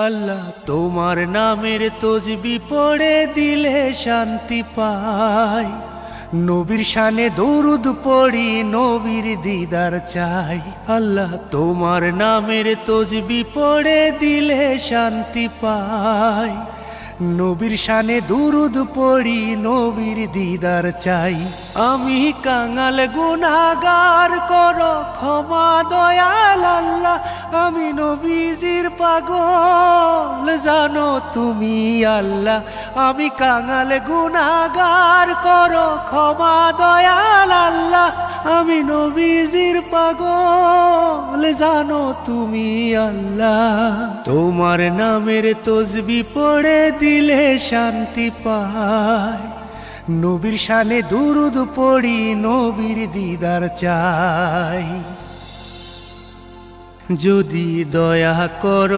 আল্লাহ তোমার নামের তসবি পড়ে দিলে শান্তি পাই, নবীর শানে দরুদ পড়ি নবীর দিদার চাই। আল্লাহ তোমার নামের তসবি পড়ে দিলে শান্তি পাই, নবীর শানে দরুদ পড়ি নবীর দিদার চাই। আমি কাঙাল গুনাহগার করো ক্ষমা দয়াল আল্লাহ, আমি নবীজির পাগল জানো তুমি আল্লাহ। আমি কাঙাল গুনাহগার করো ক্ষমা দয়াল আল্লাহ, আমি নবীজির পাগল জানো তুমি আল্লাহ। তোমার নামের তসবি পড়ে দিলে শান্তি পাই, নবীর শানে দুরুদ পড়ি নবীর দিদার চাই। যদি দয়া করো